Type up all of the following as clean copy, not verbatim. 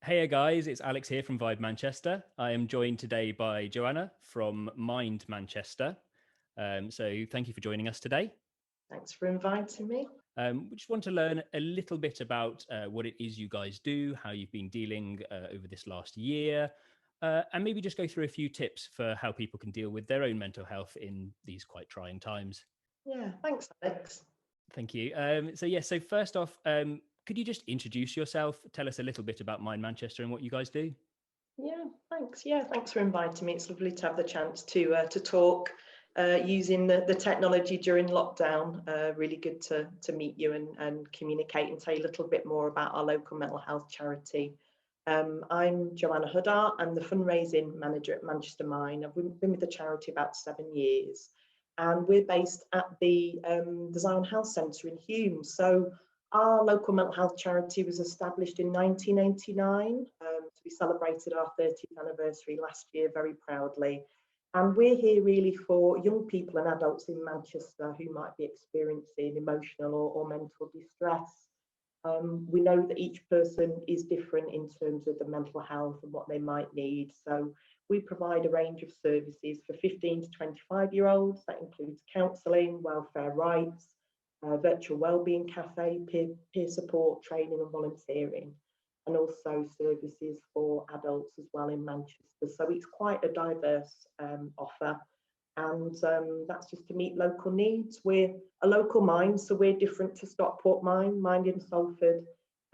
Hey guys, it's Alex here from Vibe Manchester. I am joined today by Joanna from Mind Manchester. So thank you for joining us today. Thanks for inviting me. We just want to learn a little bit about what it is you guys do, how you've been dealing over this last year, and maybe just go through a few tips for how people can deal with their own mental health in these quite trying times. Yeah, thanks, Alex. Thank you. So first off, could you just introduce yourself? Tell us a little bit about Mind Manchester and what you guys do. Yeah, thanks. Yeah, thanks for inviting me. It's lovely to have the chance to talk using the technology during lockdown. Really good to meet you and communicate and tell you a little bit more about our local mental health charity. I'm Joanna Huddart. I'm the fundraising manager at Manchester Mind. I've been with the charity about 7 years, and we're based at the Zion Health Centre in Hume. So our local mental health charity was established in 1989. We celebrated our 30th anniversary last year very proudly. And we're here really for young people and adults in Manchester who might be experiencing emotional or mental distress. We know that each person is different in terms of the mental health and what they might need. So we provide a range of services for 15 to 25-year-olds. That includes counselling, welfare rights, virtual wellbeing cafe, peer support, training and volunteering, and also services for adults as well in Manchester. So it's quite a diverse offer, and that's just to meet local needs. We're a local mind, so we're different to Stockport Mind, Mind in Salford,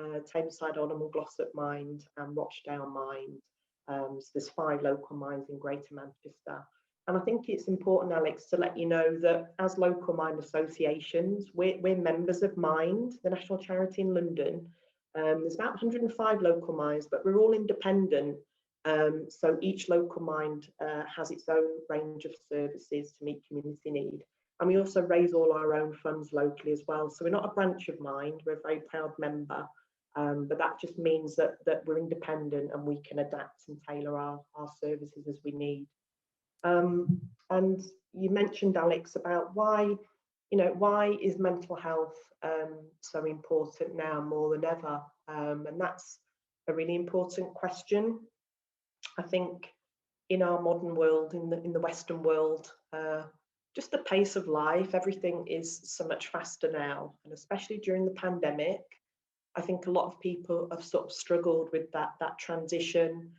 Tameside Oldham, Glossop Mind, and Rochdale Mind. So there's 5 local minds in Greater Manchester. And I think it's important, Alex, to let you know that as local mind associations, we're members of Mind, the national charity in London. There's about 105 local minds, but we're all independent. So each local mind has its own range of services to meet community need. And we also raise all our own funds locally as well. So we're not a branch of Mind, we're a very proud member. But that just means that we're independent and we can adapt and tailor our services as we need. And you mentioned, Alex, about why is mental health so important now more than ever? And that's a really important question. I think in our modern world, in the Western world, just the pace of life, everything is so much faster now, and especially during the pandemic, I think a lot of people have sort of struggled with that transition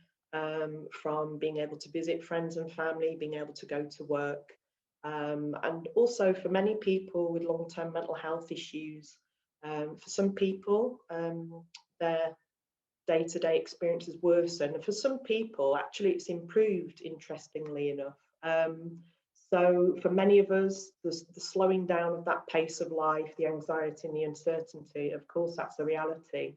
from being able to visit friends and family, being able to go to work. And also for many people with long-term mental health issues, for some people, their day-to-day experience has worsened. And for some people, actually, it's improved, interestingly enough. So for many of us, the slowing down of that pace of life, the anxiety and the uncertainty, of course, that's a reality.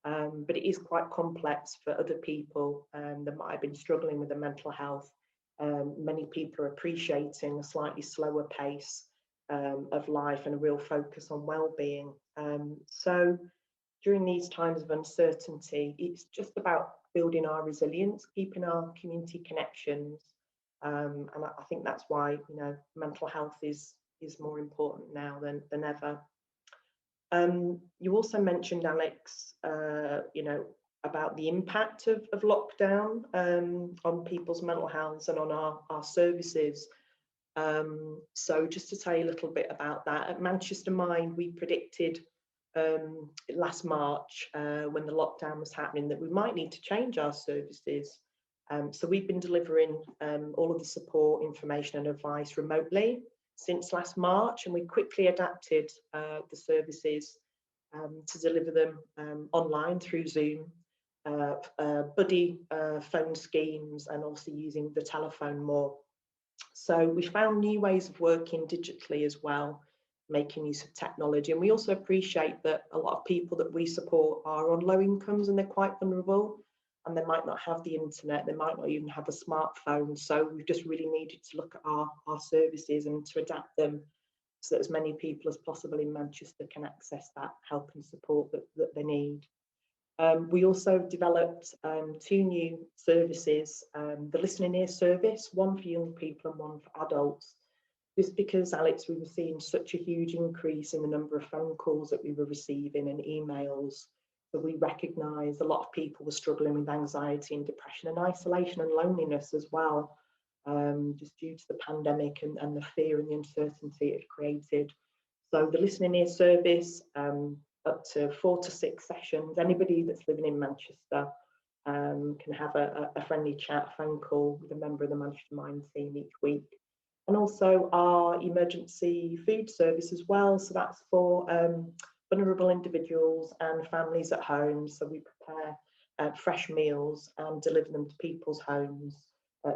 But it is quite complex for other people that might have been struggling with their mental health. Many people are appreciating a slightly slower pace of life and a real focus on well-being. So during these times of uncertainty, it's just about building our resilience, keeping our community connections. And I think that's why mental health is more important now than ever. You also mentioned, Alex, about the impact of lockdown on people's mental health and on our services. So just to tell you a little bit about that, at Manchester Mind, we predicted last March when the lockdown was happening that we might need to change our services. So we've been delivering all of the support, information and advice remotely since last March, and we quickly adapted the services to deliver them online through Zoom, buddy phone schemes, and also using the telephone more. So we found new ways of working digitally as well, making use of technology. And we also appreciate that a lot of people that we support are on low incomes and they're quite vulnerable, and they might not have the internet, they might not even have a smartphone. So we've just really needed to look at our services and to adapt them so that as many people as possible in Manchester can access that help and support that they need. We also developed 2 new services, the Listening Ear service, one for young people and one for adults. Just because, Alex, we were seeing such a huge increase in the number of phone calls that we were receiving and emails So we recognise a lot of people were struggling with anxiety and depression and isolation and loneliness as well, just due to the pandemic and the fear and the uncertainty it created. So the listening ear service, up to 4 to 6 sessions. Anybody that's living in Manchester can have a friendly chat, phone call with a member of the Manchester Mind team each week. And also our emergency food service as well. So that's for vulnerable individuals and families at home. So we prepare fresh meals and deliver them to people's homes,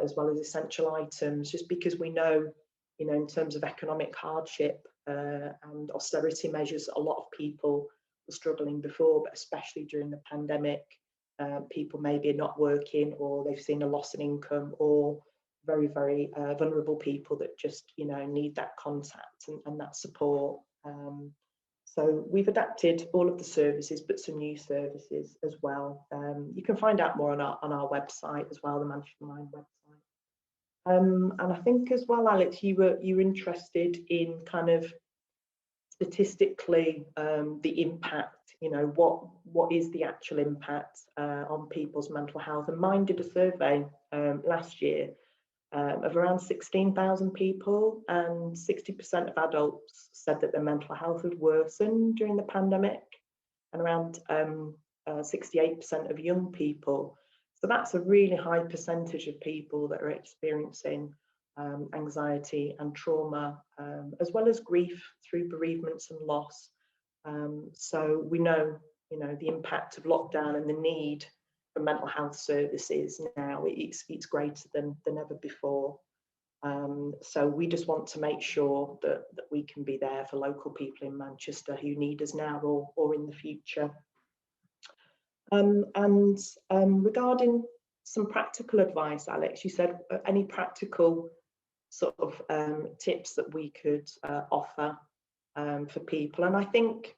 as well as essential items, just because we know, in terms of economic hardship and austerity measures, a lot of people were struggling before, but especially during the pandemic. People maybe are not working, or they've seen a loss in income, or very, very vulnerable people that just, need that contact and that support. So we've adapted all of the services, but some new services as well. You can find out more on our website as well, the Manchester Mind website. And I think as well, Alex, you were interested in kind of statistically the impact. What is the actual impact on people's mental health? And Mind did a survey last year of around 16,000 people, and 60% of adults said that their mental health had worsened during the pandemic, and around 68% of young people. So that's a really high percentage of people that are experiencing anxiety and trauma, as well as grief through bereavements and loss. So we know, the impact of lockdown and the need for mental health services now, it's greater than ever before. So we just want to make sure that we can be there for local people in Manchester who need us now or in the future. And regarding some practical advice, Alex, you said any practical sort of tips that we could offer for people. And I think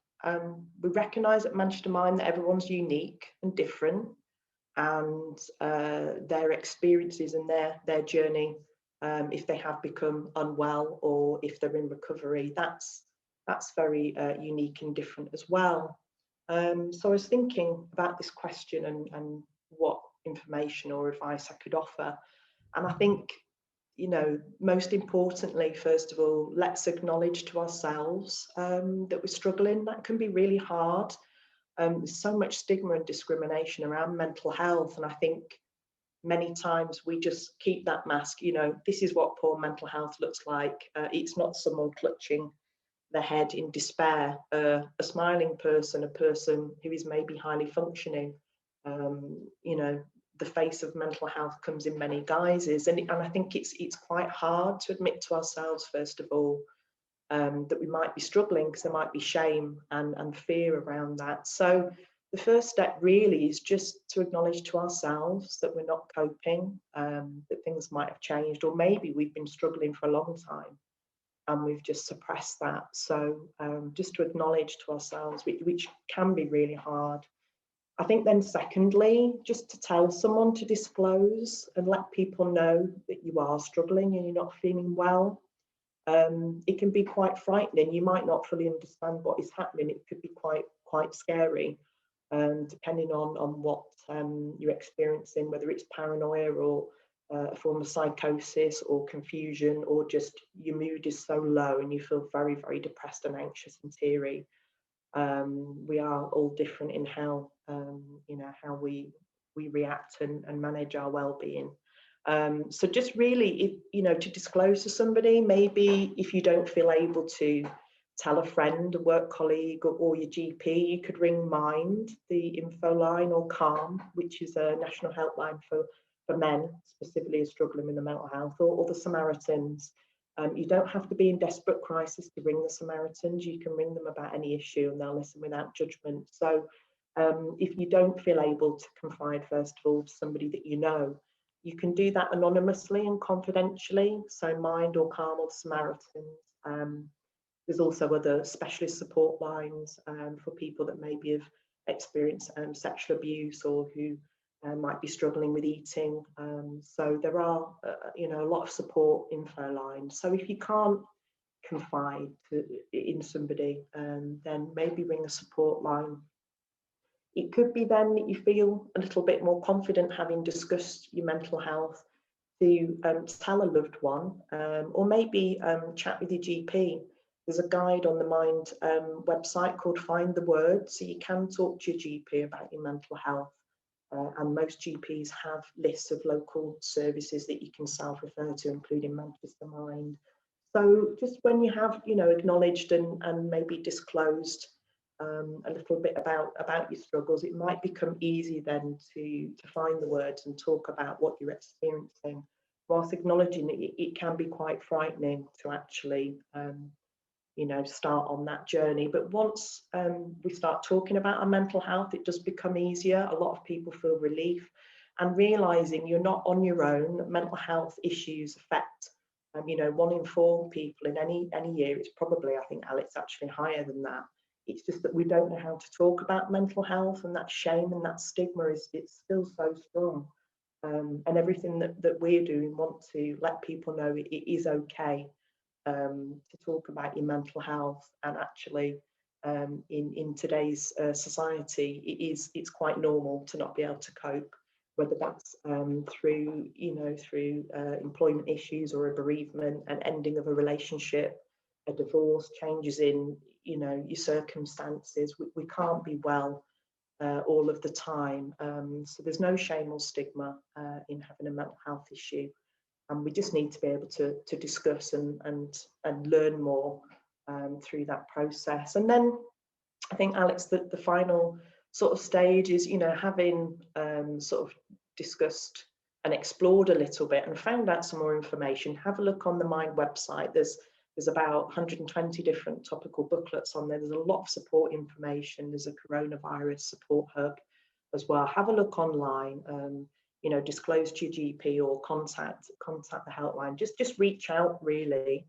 we recognise at Manchester Mind that everyone's unique and different, and their experiences and their journey, if they have become unwell or if they're in recovery, that's very unique and different as well. So I was thinking about this question and what information or advice I could offer. And I think, most importantly, first of all, let's acknowledge to ourselves that we're struggling. That can be really hard. There's so much stigma and discrimination around mental health. And I think many times we just keep that mask, this is what poor mental health looks like. It's not someone clutching their head in despair, a smiling person, a person who is maybe highly functioning. The face of mental health comes in many guises, and I think it's quite hard to admit to ourselves, first of all, that we might be struggling, because there might be shame and fear around that. So the first step really is just to acknowledge to ourselves that we're not coping, that things might have changed, or maybe we've been struggling for a long time and we've just suppressed that. So just to acknowledge to ourselves, which can be really hard. I think then secondly, just to tell someone, to disclose and let people know that you are struggling and you're not feeling well. It can be quite frightening. You might not fully understand what is happening. It could be quite scary, depending on what you're experiencing, whether it's paranoia or a form of psychosis or confusion, or just your mood is so low and you feel very, very depressed and anxious and teary. We are all different in how how we react and manage our well-being. So just really, to disclose to somebody, maybe if you don't feel able to tell a friend, a work colleague, or your GP, you could ring Mind, the info line, or Calm, which is a national helpline for men specifically struggling with the mental health, or the Samaritans. You don't have to be in desperate crisis to ring the Samaritans. You can ring them about any issue and they'll listen without judgment. So if you don't feel able to confide, first of all, to somebody that you know, you can do that anonymously and confidentially. So Mind or Calm or the Samaritans. There's also other specialist support lines for people that maybe have experienced sexual abuse, or who might be struggling with eating. So there are, a lot of support info lines. So if you can't confide in somebody, then maybe ring a support line. It could be then that you feel a little bit more confident having discussed your mental health to tell a loved one, or maybe chat with your GP. There's a guide on the Mind website called Find the Word, so you can talk to your GP about your mental health. And most GPs have lists of local services that you can self-refer to, including Manchester Mind. So just when you have, acknowledged and maybe disclosed a little bit about your struggles, it might become easy then to find the words and talk about what you're experiencing, whilst acknowledging that it can be quite frightening to actually start on that journey. But once we start talking about our mental health, it does become easier. A lot of people feel relief and realizing you're not on your own. Mental health issues affect 1 in 4 people in any year. It's probably, I think, Alex, actually higher than that. It's just that we don't know how to talk about mental health, and that shame and that stigma it's still so strong. And everything that we're doing, want to let people know it is okay to talk about your mental health. And actually, in today's society, it's quite normal to not be able to cope, whether that's through employment issues or a bereavement, an ending of a relationship, a divorce, changes in your circumstances. We can't be well all of the time, so there's no shame or stigma in having a mental health issue, and we just need to be able to discuss and learn more through that process. And then I think, Alex, the final sort of stage is, having sort of discussed and explored a little bit and found out some more information, have a look on the Mind website. There's about 120 different topical booklets on there. There's a lot of support information. There's a coronavirus support hub as well. Have a look online. Disclose to your GP or contact the helpline. Just reach out really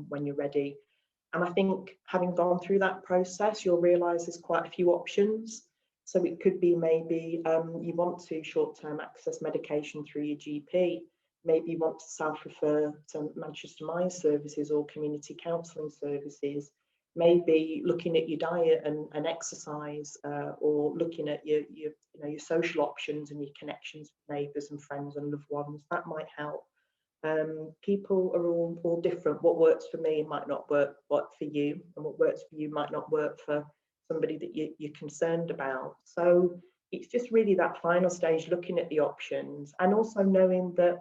when you're ready. And I think having gone through that process, you'll realise there's quite a few options. So it could be maybe you want to short-term access medication through your GP. Maybe you want to self-refer to Manchester Mind services or community counselling services. Maybe looking at your diet and exercise, or looking at your social options and your connections with neighbours and friends and loved ones. That might help. People are all different. What works for me might not work for you, and what works for you might not work for somebody that you're concerned about. So it's just really that final stage, looking at the options, and also knowing that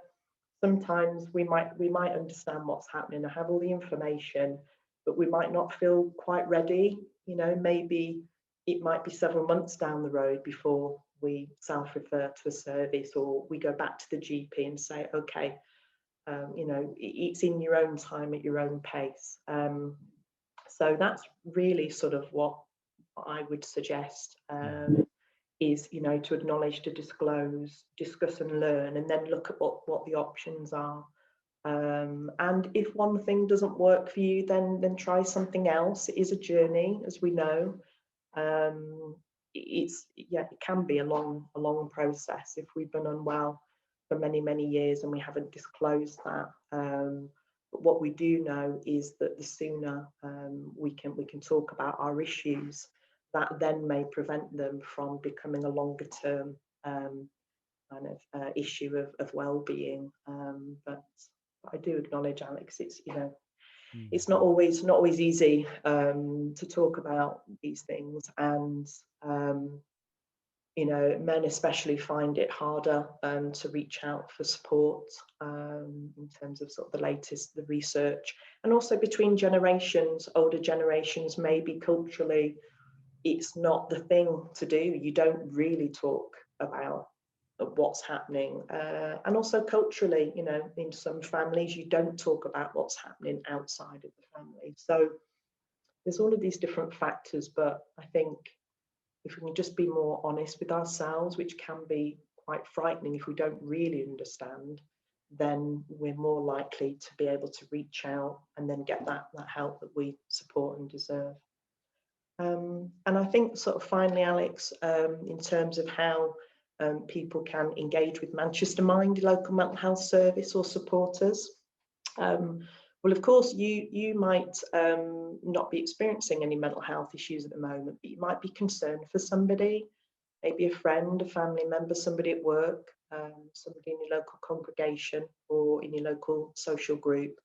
sometimes we might understand what's happening and have all the information, but we might not feel quite ready. Maybe it might be several months down the road before we self-refer to a service, or we go back to the GP and say, okay, it's in your own time at your own pace. So that's really sort of what I would suggest, is to acknowledge, to disclose, discuss and learn, and then look at what the options are. And if one thing doesn't work for you, then try something else. It is a journey, as we know. It can be a long process if we've been unwell for many years and we haven't disclosed that. But what we do know is that the sooner we can talk about our issues, that then may prevent them from becoming a longer term kind of issue of well-being. But I do acknowledge, Alex, it's not always easy to talk about these things, and men especially find it harder to reach out for support in terms of sort of the research, and also between generations. Older generations, maybe culturally it's not the thing to do. You don't really talk about what's happening, and also culturally, in some families you don't talk about what's happening outside of the family. So there's all of these different factors, but I think if we can just be more honest with ourselves, which can be quite frightening if we don't really understand, then we're more likely to be able to reach out and then get that help that we support and deserve. And I think sort of finally, Alex, in terms of how people can engage with Manchester Mind, local mental health service or supporters. Well, of course, you might not be experiencing any mental health issues at the moment, but you might be concerned for somebody. maybe a friend, a family member, somebody at work, somebody in your local congregation or in your local social group.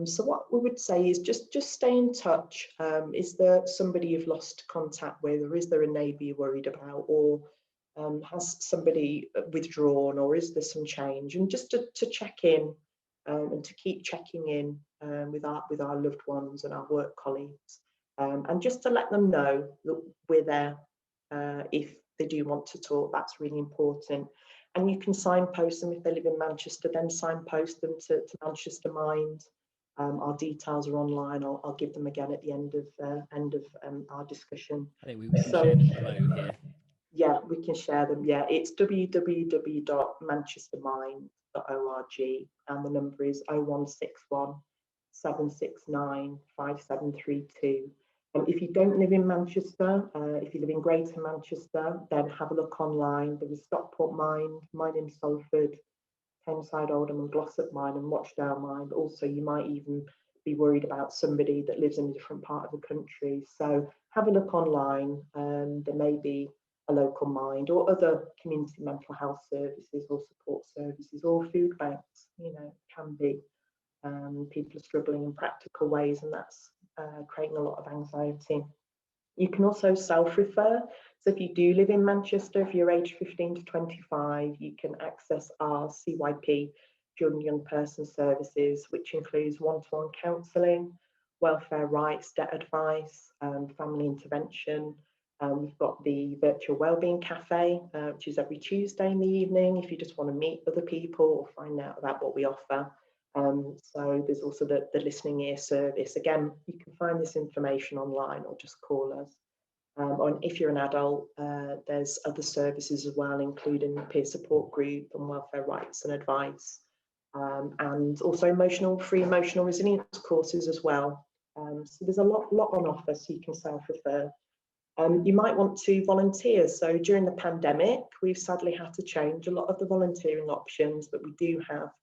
So what we would say is just stay in touch. Is there somebody you've lost contact with, or is there a neighbour you're worried about, or has somebody withdrawn, or is there some change? And just to check in and to keep checking in with our loved ones and our work colleagues, and just to let them know that we're there if they do want to talk. That's really important. And you can signpost them if they live in Manchester. Then signpost them to Manchester Mind. Our details are online. I'll give them again at the end of our discussion. I think we can share them below here. Yeah, we can share them. Yeah, it's www.manchestermind.org, and the number is 0161 769 5732. If you don't live in Manchester, if you live in Greater Manchester, then have a look online. There is Stockport Mind, Mine in Salford, Thameside, Oldham and Glossop Mine and Watchdown Mine. Also, you might even be worried about somebody that lives in a different part of the country. So have a look online. There may be a local mind or other community mental health services or support services or food banks. You know, can be. People are struggling in practical ways, and that's creating a lot of anxiety. You can also self-refer. So if you do live in Manchester, if you're aged 15 to 25, you can access our CYP, Children and Young Person Services, which includes one-to-one counselling, welfare rights, debt advice, family intervention. We've got the virtual wellbeing cafe, which is every Tuesday in the evening if you just want to meet other people or find out about what we offer. So there's also the listening ear service. Again, you can find this information online or just call us. Or if you're an adult, there's other services as well, including the peer support group and welfare rights and advice, and also free emotional resilience courses as well. So there's a lot on offer, so you can self-refer. You might want to volunteer. So during the pandemic, we've sadly had to change a lot of the volunteering options, but we do have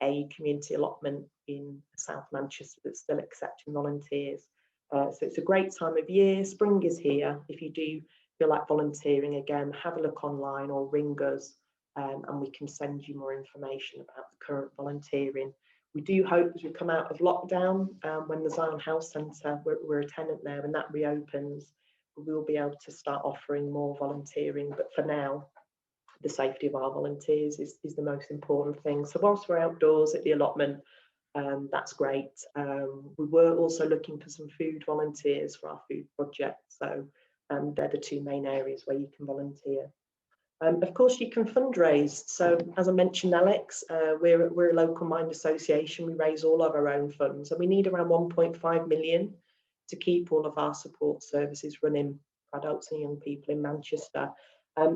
a community allotment in South Manchester that's still accepting volunteers. So it's a great time of year. Spring is here. If you do feel like volunteering again, have a look online or ring us, and we can send you more information about the current volunteering. We do hope as we come out of lockdown, when the Zion Health Centre, we're a tenant there, when that reopens, we'll be able to start offering more volunteering. But for now, the safety of our volunteers is the most important thing. So whilst we're outdoors at the allotment, that's great. We were also looking for some food volunteers for our food project. So they're the two main areas where you can volunteer. Of course, you can fundraise. So as I mentioned, Alex, we're a local mind association. We raise all of our own funds, and we need around 1.5 million to keep all of our support services running for adults and young people in Manchester.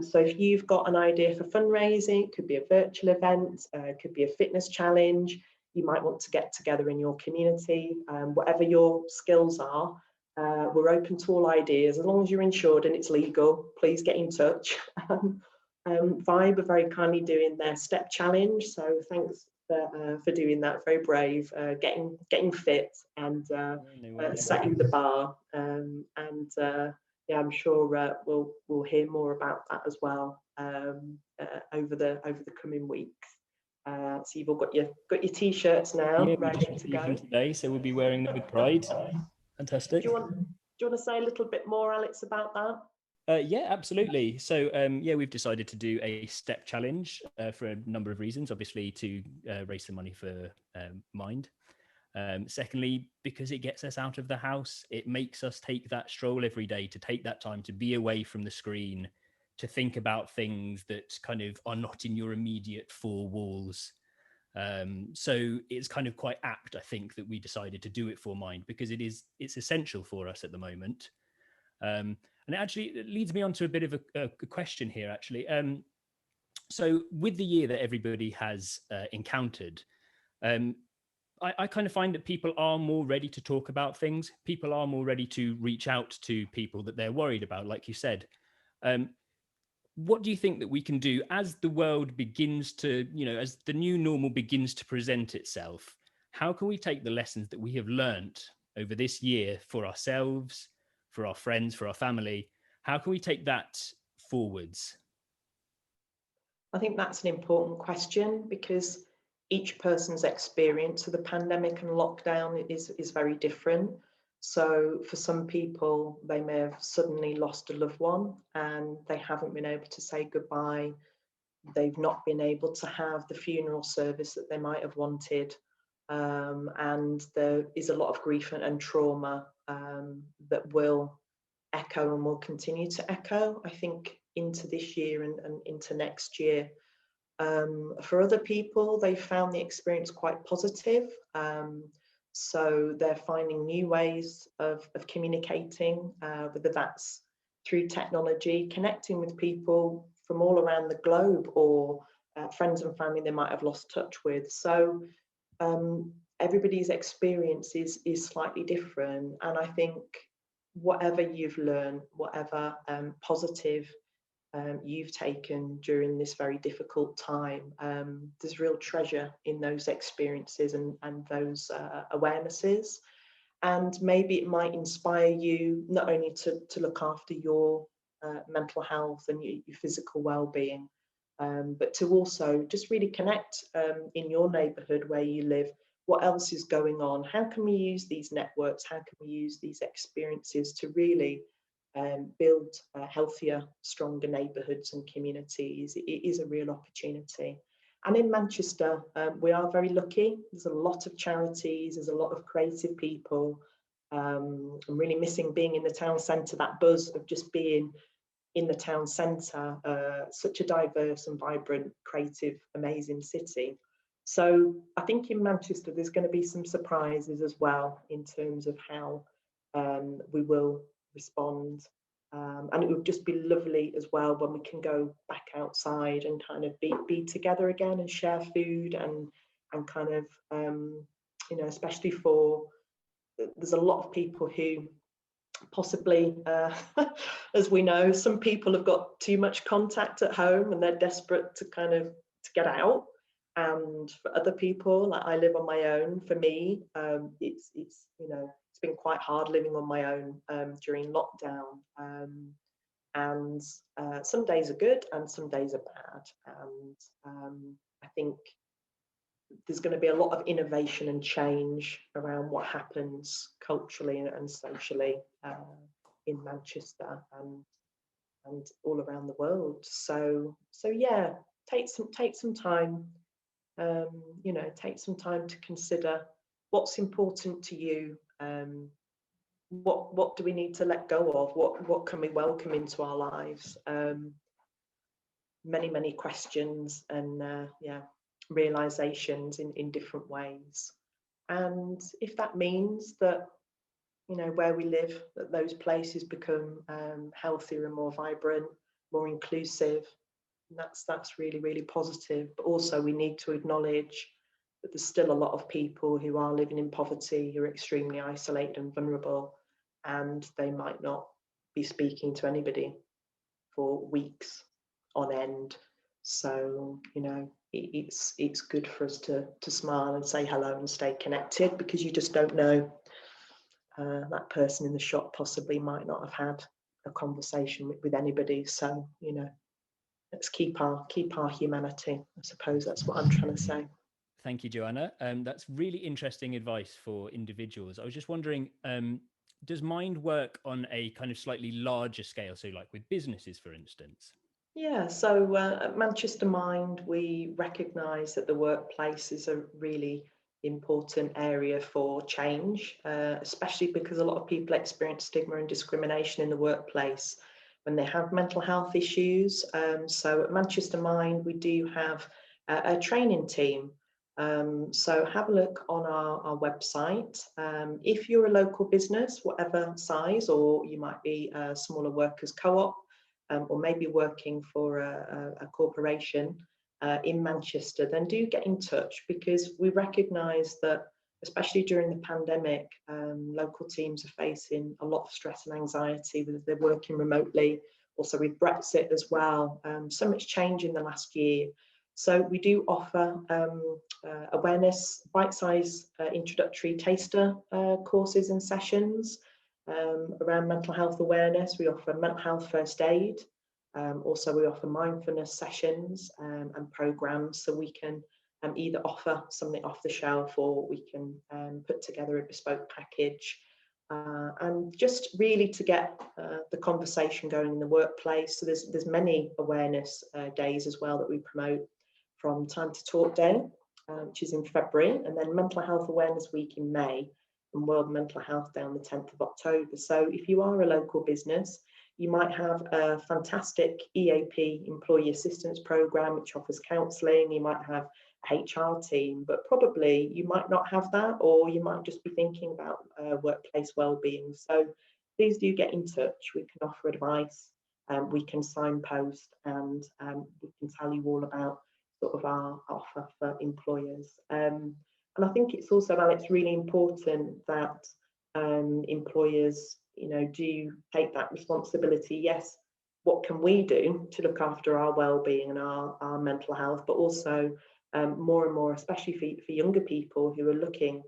So if you've got an idea for fundraising, it could be a virtual event, it could be a fitness challenge, you might want to get together in your community, whatever your skills are, we're open to all ideas. As long as you're insured and it's legal, please get in touch. Vibe are very kindly doing their step challenge, so thanks for doing that. Very brave, getting fit and setting the bar, yeah, I'm sure we'll hear more about that as well over the coming weeks. So you've all got your t-shirts now, yeah, ready to go today, so we'll be wearing them with pride. Fantastic. Do you want to say a little bit more, Alex, about that? Yeah, absolutely. So, yeah, we've decided to do a step challenge for a number of reasons. Obviously, to raise some money for Mind. Secondly, because it gets us out of the house, it makes us take that stroll every day, to take that time to be away from the screen, to think about things that kind of are not in your immediate four walls. So it's kind of quite apt, I think, that we decided to do it for Mind, because it's essential for us at the moment. And it leads me on to a bit of a question here, actually. So with the year that everybody has encountered, I kind of find that people are more ready to talk about things. People are more ready to reach out to people that they're worried about, like you said. What do you think that we can do as the world begins to, as the new normal begins to present itself? How can we take the lessons that we have learnt over this year for ourselves, for our friends, for our family? How can we take that forwards? I think that's an important question, because each person's experience of the pandemic and lockdown is very different. So for some people, they may have suddenly lost a loved one and they haven't been able to say goodbye. They've not been able to have the funeral service that they might have wanted. And there is a lot of grief and trauma that will echo and will continue to echo, I think, into this year and into next year. For other people, they found the experience quite positive. So they're finding new ways of communicating, whether that's through technology, connecting with people from all around the globe, or friends and family they might have lost touch with. So everybody's experience is slightly different. And I think whatever you've learned, whatever positive you've taken during this very difficult time, there's real treasure in those experiences and those awarenesses. And maybe it might inspire you not only to look after your mental health and your physical well-being, but to also just really connect in your neighbourhood where you live. What else is going on? How can we use these networks? How can we use these experiences to really build healthier, stronger neighbourhoods and communities? It is a real opportunity. And in Manchester, we are very lucky. There's a lot of charities, there's a lot of creative people. I'm really missing being in the town centre, that buzz of just being in the town centre, such a diverse and vibrant, creative, amazing city. So I think in Manchester, there's going to be some surprises as well in terms of how we will respond. And it would just be lovely as well when we can go back outside and kind of be together again and share food and kind of, you know, especially for, there's a lot of people who possibly, as we know, some people have got too much contact at home and they're desperate to kind of to get out. And for other people, like I live on my own, for me, it's you know, it's been quite hard living on my own during lockdown. And some days are good and some days are bad. And I think there's going to be a lot of innovation and change around what happens culturally and socially in Manchester and all around the world. So yeah, take some time. You know, take some time to consider what's important to you. What do we need to let go of? What can we welcome into our lives? Many questions and yeah, realizations in different ways. And if that means that, you know, where we live, that those places become healthier and more vibrant, more inclusive, that's really positive. But also we need to acknowledge that there's still a lot of people who are living in poverty, who are extremely isolated and vulnerable, and they might not be speaking to anybody for weeks on end. So, you know, it's good for us to smile and say hello and stay connected, because you just don't know, that person in the shop possibly might not have had a conversation with anybody. So, you know, let's keep our humanity. I suppose that's what I'm trying to say. Thank you, Joanna. That's really interesting advice for individuals. I was just wondering, does Mind work on a kind of slightly larger scale? So like with businesses, for instance? Yeah, so at Manchester Mind, we recognise that the workplace is a really important area for change, especially because a lot of people experience stigma and discrimination in the workplace when they have mental health issues. So at Manchester Mind, we do have a training team. So have a look on our website. If you're a local business, whatever size, or you might be a smaller workers co-op, or maybe working for a corporation in Manchester, then do get in touch, because we recognise that, especially during the pandemic, local teams are facing a lot of stress and anxiety, whether they're working remotely, also with Brexit as well. So much change in the last year. So we do offer awareness, bite-sized introductory taster courses and sessions around mental health awareness. We offer mental health first aid. Also, we offer mindfulness sessions and programs, so we can either offer something off the shelf, or we can put together a bespoke package, and just really to get the conversation going in the workplace. So there's many awareness days as well that we promote, from Time to Talk Day, which is in February, and then Mental Health Awareness Week in May, and World Mental Health Day on the 10th of October. So if you are a local business, you might have a fantastic EAP, Employee Assistance Programme, which offers counselling. You might have a HR team, but probably you might not have that, or you might just be thinking about workplace wellbeing. So please do get in touch. We can offer advice, we can signpost, and we can tell you all about sort of our offer for employers. And I think it's also, Alex, really important that employers, do take that responsibility. Yes, what can we do to look after our well-being and our mental health, but also more and more, especially for younger people who are looking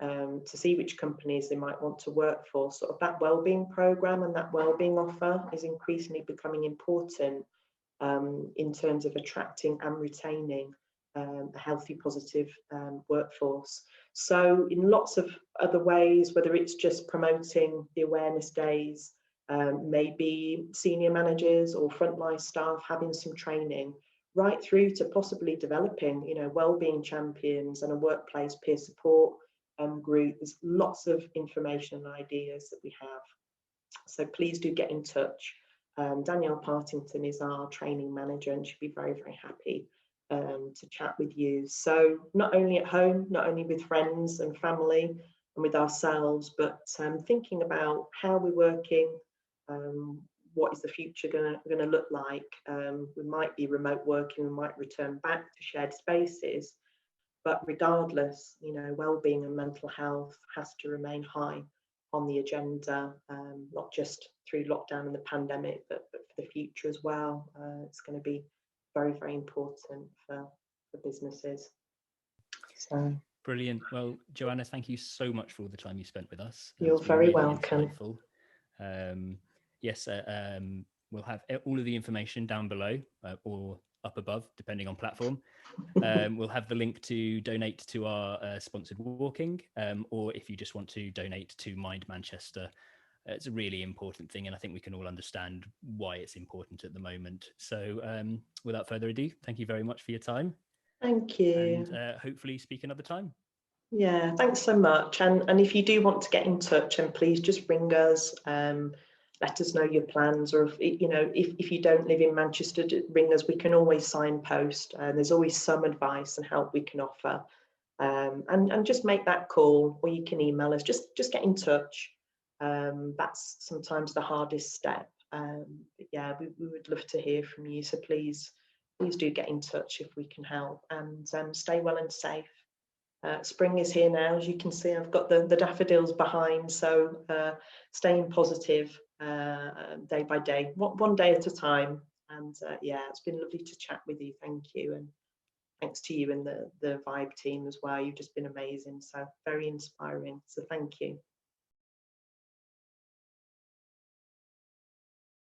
to see which companies they might want to work for. Sort of that well-being program and that well-being offer is increasingly becoming important in terms of attracting and retaining a healthy, positive workforce. So in lots of other ways, whether it's just promoting the awareness days, maybe senior managers or frontline staff having some training, right through to possibly developing, wellbeing champions and a workplace peer support group. There's lots of information and ideas that we have. So please do get in touch. Danielle Partington is our training manager, and she'll be very, very happy to chat with you. So not only at home, not only with friends and family and with ourselves, but thinking about how we're working, what is the future going to look like. We might be remote working, we might return back to shared spaces, but regardless, well-being and mental health has to remain high on the agenda, not just through lockdown and the pandemic, but for the future as well. It's going to be very, very important for businesses. So brilliant. Well, Joanna, thank you so much for all the time you spent with us. You're very welcome. Yes, we'll have all of the information down below or up above, depending on platform. We'll have the link to donate to our sponsored walking, or if you just want to donate to Mind Manchester. It's a really important thing, and I think we can all understand why it's important at the moment. So without further ado, thank you very much for your time. Thank you. And hopefully speak another time. Yeah, thanks so much. And if you do want to get in touch, and please just ring us, let us know your plans, or if you don't live in Manchester, ring us. We can always signpost, and there's always some advice and help we can offer. And just make that call, or you can email us. Just get in touch. That's sometimes the hardest step. But yeah, we would love to hear from you. So please do get in touch if we can help. And stay well and safe. Spring is here now, as you can see. I've got the daffodils behind, so staying positive day by day, one day at a time. And yeah, it's been lovely to chat with you. Thank you, and thanks to you and the Vibe team as well. You've just been amazing, so very inspiring. So thank you.